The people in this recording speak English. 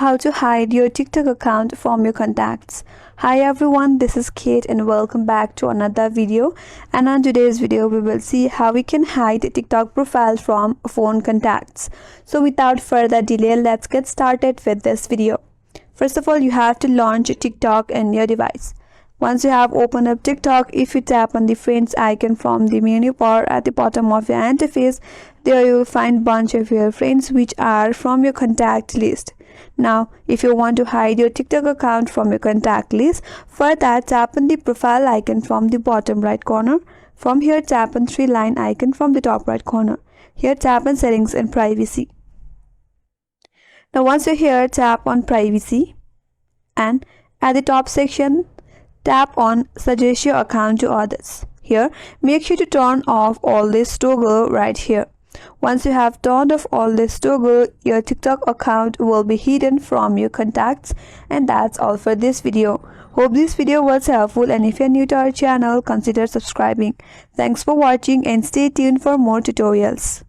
How to hide your TikTok account from your contacts. Hi everyone, this is Kate and welcome back to another video. And on today's video we will see how we can hide TikTok profile from phone contacts. So without further delay, let's get started with this video. First of all, you have to launch TikTok in your device. Once you have opened up TikTok, if you tap on the friends icon from the menu bar at the bottom of your interface, there you will find bunch of your friends which are from your contact list. Now, if you want to hide your TikTok account from your contact list, for that tap on the profile icon from the bottom right corner. From here, tap on three-line icon from the top right corner. Here, tap on settings and privacy. Now, once you're here, tap on privacy, and at the top section, tap on suggest your account to others. Here, make sure to turn off all this toggle right here. Once you have turned off all this toggle, your TikTok account will be hidden from your contacts. And that's all for this video. Hope this video was helpful, and if you're new to our channel, consider subscribing. Thanks for watching and stay tuned for more tutorials.